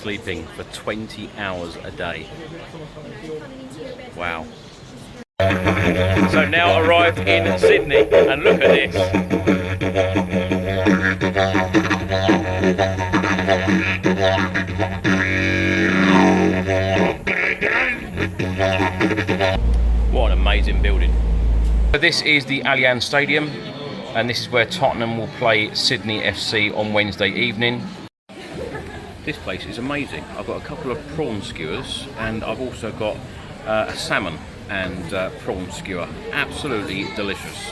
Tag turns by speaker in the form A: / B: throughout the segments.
A: sleeping for 20 hours a day. Wow. So now arrived in Sydney, and look at this. What an amazing building. So this is the Allianz Stadium, and this is where Tottenham will play Sydney FC on Wednesday evening. This place is amazing. I've got a couple of prawn skewers, and I've also got a salmon and prawn skewer. Absolutely delicious.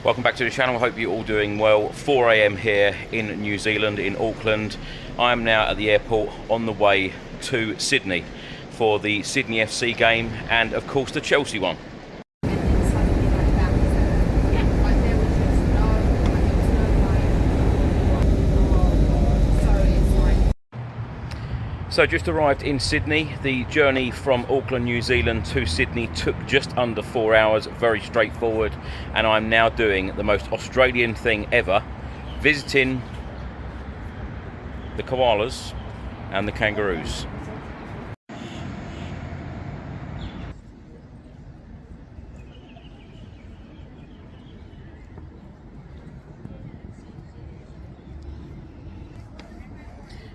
A: Welcome back to the channel. I hope you're all doing well. 4 AM here in New Zealand, in Auckland. I am now at the airport on the way to Sydney for the Sydney FC game and of course the Chelsea one. So just arrived in Sydney. The journey from Auckland, New Zealand to Sydney took just under 4 hours, very straightforward, and I'm now doing the most Australian thing ever, visiting the Koalas and the Kangaroos.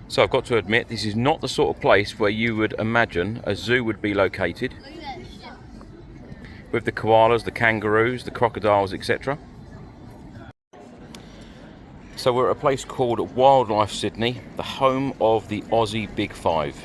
A: So I've got to admit, this is not the sort of place where you would imagine a zoo would be located, with the koalas, the kangaroos, the crocodiles, etc. So we're at a place called Wildlife Sydney, the home of the Aussie Big Five.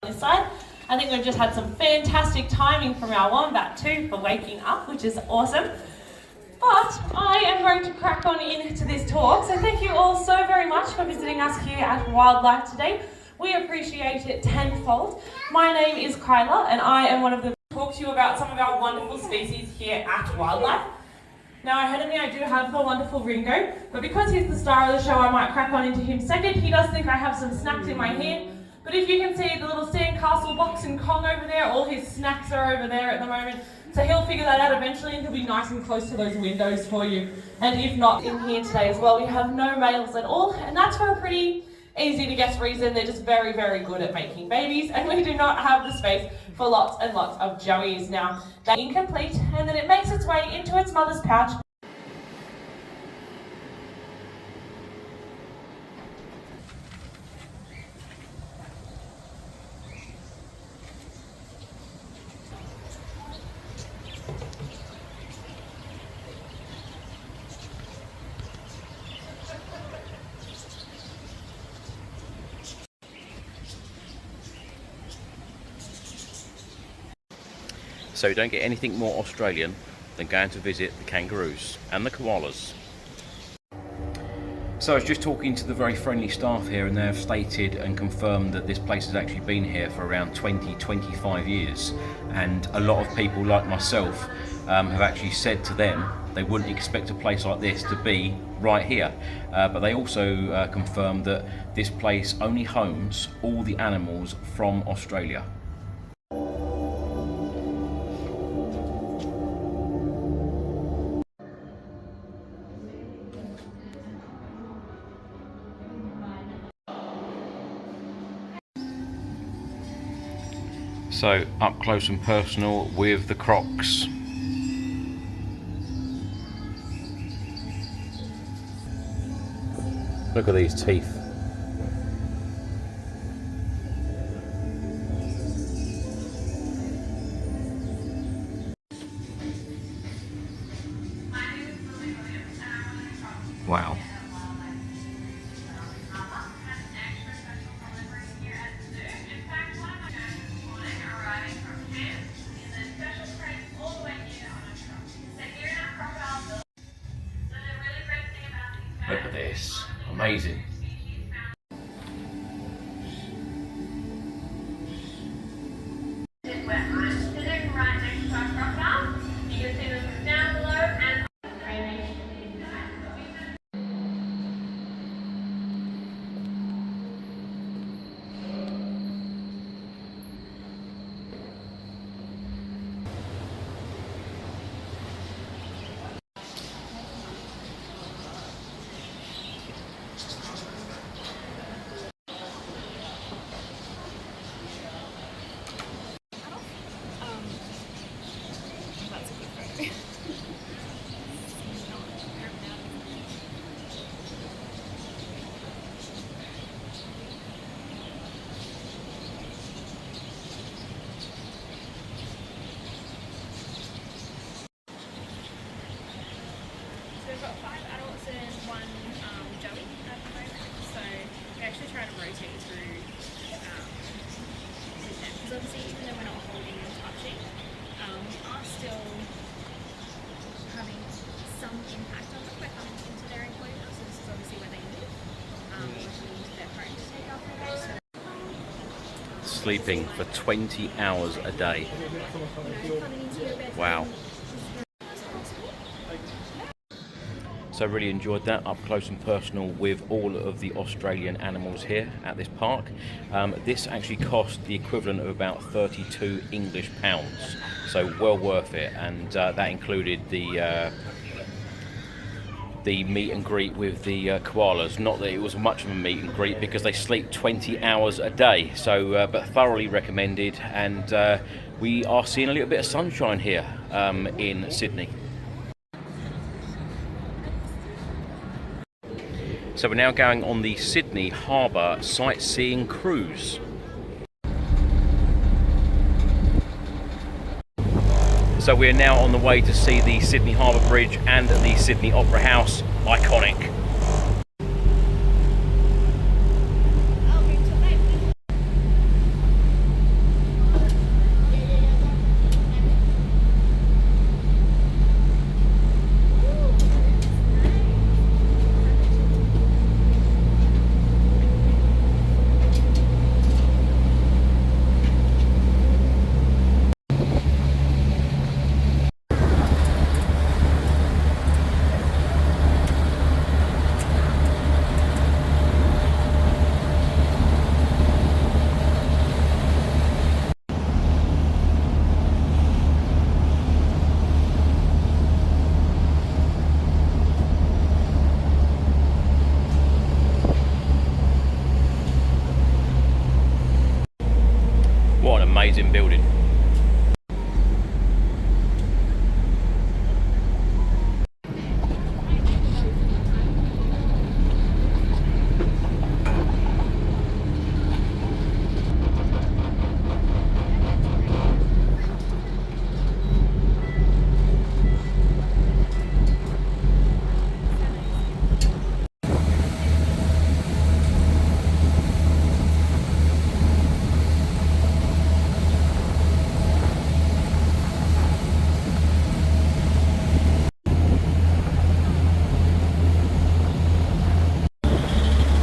B: This side. I think we've just had some fantastic timing from our wombat too for waking up, which is awesome. But I am going to crack on into this talk. So thank you all so very much for visiting us here at Wildlife today. We appreciate it tenfold. My name is Kyla and I am one of the talk to you about some of our wonderful species here at Wildlife. Now ahead of me I do have the wonderful Ringo, but because he's the star of the show I might crack on into him second. He does think I have some snacks in my hand. But if you can see the little sandcastle box in Kong over there, all his snacks are over there at the moment. So he'll figure that out eventually and he'll be nice and close to those windows for you. And if not, in here today as well, we have no males at all. And that's for a pretty easy to guess reason. They're just very, very good at making babies. And we do not have the space for lots and lots of joeys. Now, they're incomplete and then it makes its way into its mother's pouch.
A: So you don't get anything more Australian than going to visit the kangaroos and the koalas. So I was just talking to the very friendly staff here and they have stated and confirmed that this place has actually been here for around 20-25 years, and a lot of people like myself have actually said to them they wouldn't expect a place like this to be right here, but they also confirmed that this place only homes all the animals from Australia. So up close and personal with the crocs. Look at these teeth. Wow. Look at this. Amazing.
C: We've got 5 adults and 1 dummy at the moment, so we actually try to rotate through with them, because obviously even though we're not holding and touching, we are still having some impact on them. We're coming into their enclosure, so this is obviously where they live. We're coming into their home to take after them.
A: Sleeping for 20 hours a day. Wow. So really enjoyed that, up close and personal with all of the Australian animals here at this park. This actually cost the equivalent of about 32 English pounds, so well worth it, and that included the meet and greet with the koalas. Not that it was much of a meet and greet because they sleep 20 hours a day, so but thoroughly recommended, and we are seeing a little bit of sunshine here in Sydney. So we're now going on the Sydney Harbour sightseeing cruise. So we're now on the way to see the Sydney Harbour Bridge and the Sydney Opera House. Iconic. What an amazing building.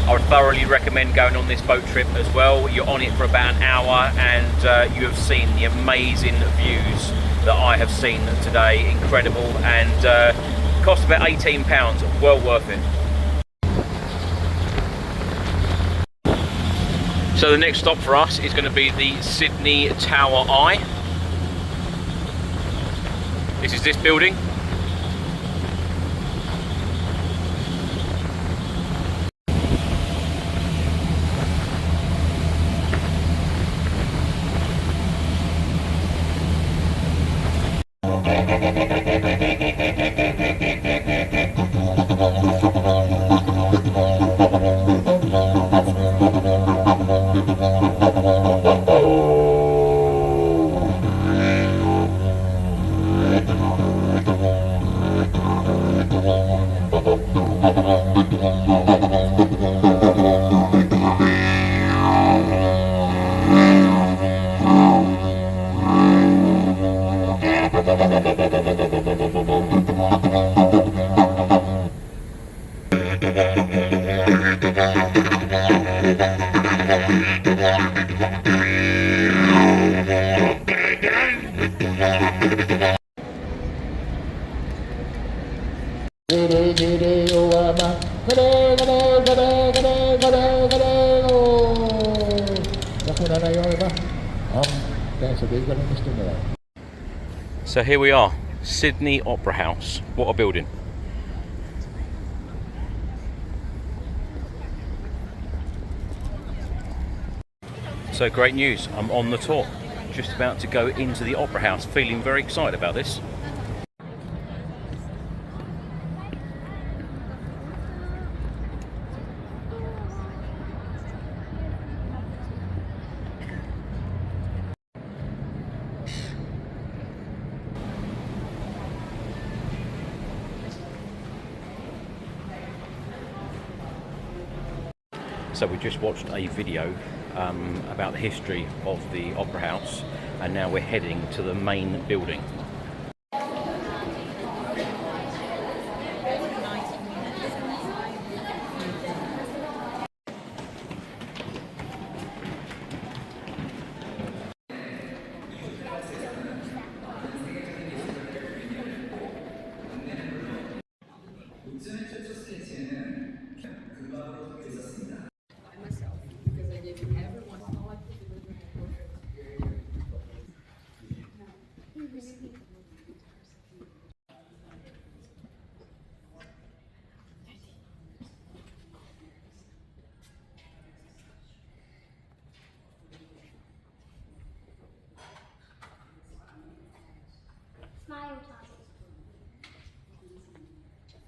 A: I would thoroughly recommend going on this boat trip as well. You're on it for about an hour and you have seen the amazing views that I have seen today. Incredible, and cost about £18, well worth it. So the next stop for us is going to be the Sydney Tower Eye. This is this building. So here we are, Sydney Opera House. What a building. So great news, I'm on the tour. Just about to go into the Opera House, feeling very excited about this. So we just watched a video about the history of the Opera House, and now we're heading to the main building.
D: Smile, Tommy.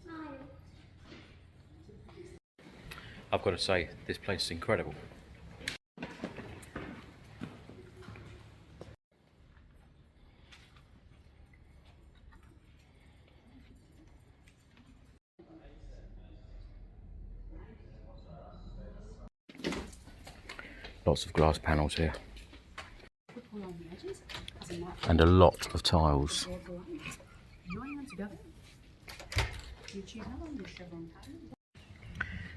D: Smile.
A: I've got to say, this place is incredible. Lots of glass panels here. And a lot of tiles.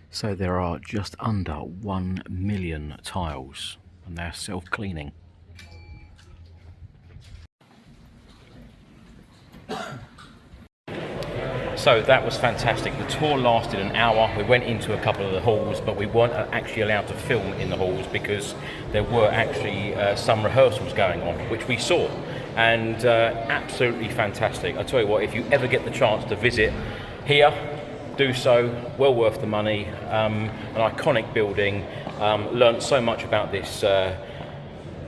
A: So there are just under 1 million tiles, and they're self-cleaning. So that was fantastic. The tour lasted an hour. We went into a couple of the halls, but we weren't actually allowed to film in the halls because there were actually some rehearsals going on, which we saw. And absolutely fantastic. I tell you what, if you ever get the chance to visit here, do so. Well worth the money. An iconic building. Learned so much about this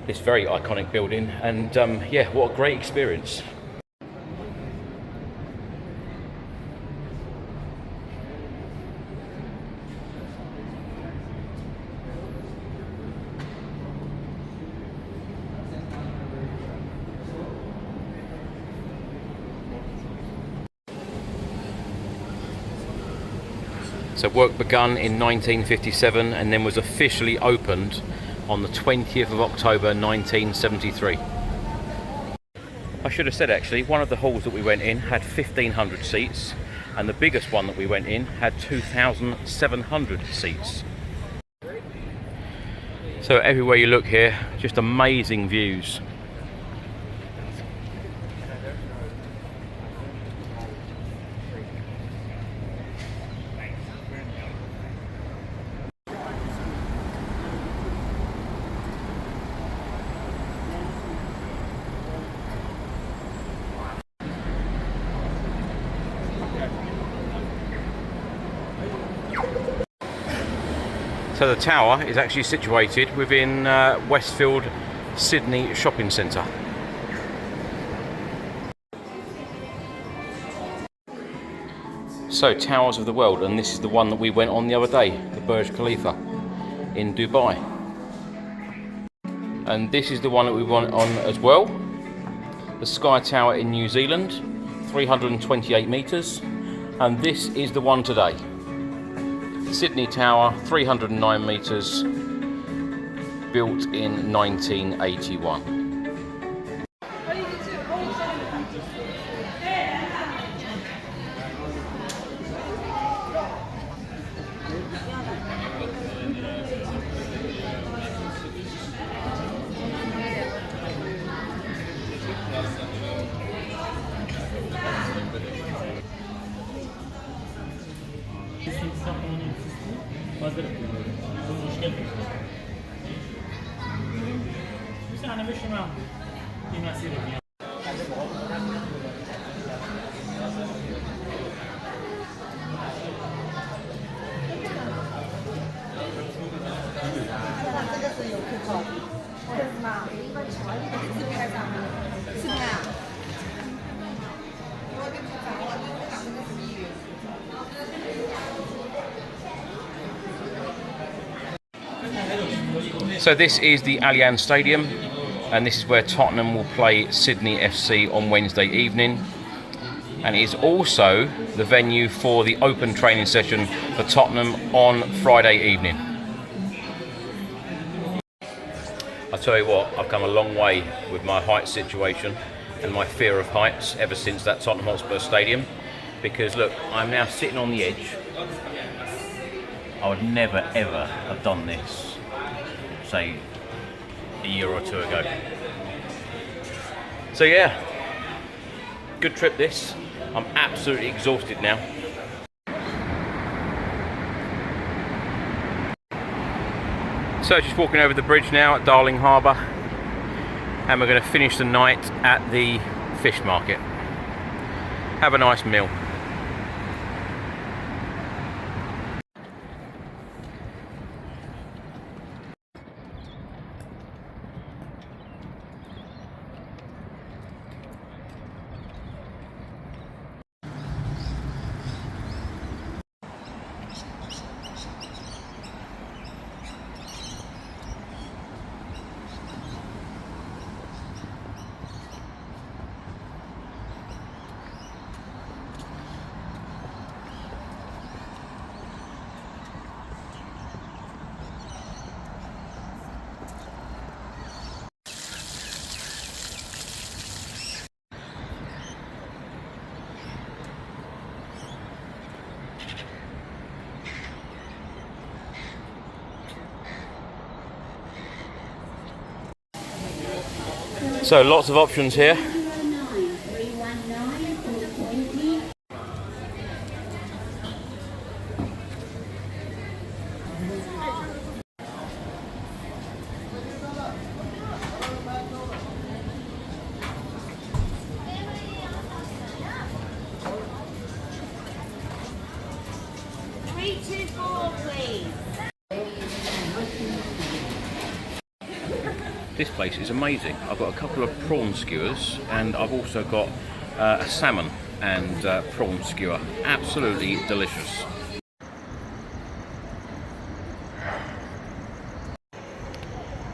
A: this very iconic building, and yeah, what a great experience. So work begun in 1957 and then was officially opened on the 20th of October 1973. I should have said actually, one of the halls that we went in had 1,500 seats, and the biggest one that we went in had 2,700 seats. So everywhere you look here, just amazing views. So the tower is actually situated within Westfield Sydney Shopping Centre. So Towers of the World, and this is the one that we went on the other day, the Burj Khalifa in Dubai. And this is the one that we went on as well, the Sky Tower in New Zealand, 328 metres, and this is the one today. Sydney Tower, 309 metres, built in 1981. So this is the Allianz Stadium, and this is where Tottenham will play Sydney FC on Wednesday evening, and it is also the venue for the open training session for Tottenham on Friday evening. I tell you what, I've come a long way with my height situation and my fear of heights ever since that Tottenham Hotspur Stadium, because look, I'm now sitting on the edge. I would never ever have done this, say, a year or two ago. So yeah, good trip this. I'm absolutely exhausted now. So just walking over the bridge now at Darling Harbour, and we're going to finish the night at the fish market. Have a nice meal. So lots of options here. This place is amazing. I've got a couple of prawn skewers, and I've also got a salmon and prawn skewer. Absolutely delicious.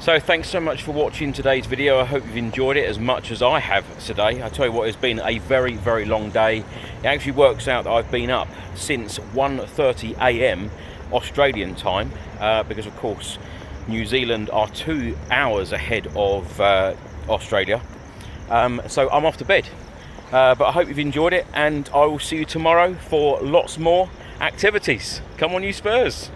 A: So thanks so much for watching today's video. I hope you've enjoyed it as much as I have today. I tell you what, it's been a very, very long day. It actually works out that I've been up since 1:30 a.m. Australian time, because of course New Zealand are 2 hours ahead of Australia. So I'm off to bed. But I hope you've enjoyed it, and I will see you tomorrow for lots more activities. Come on, you Spurs!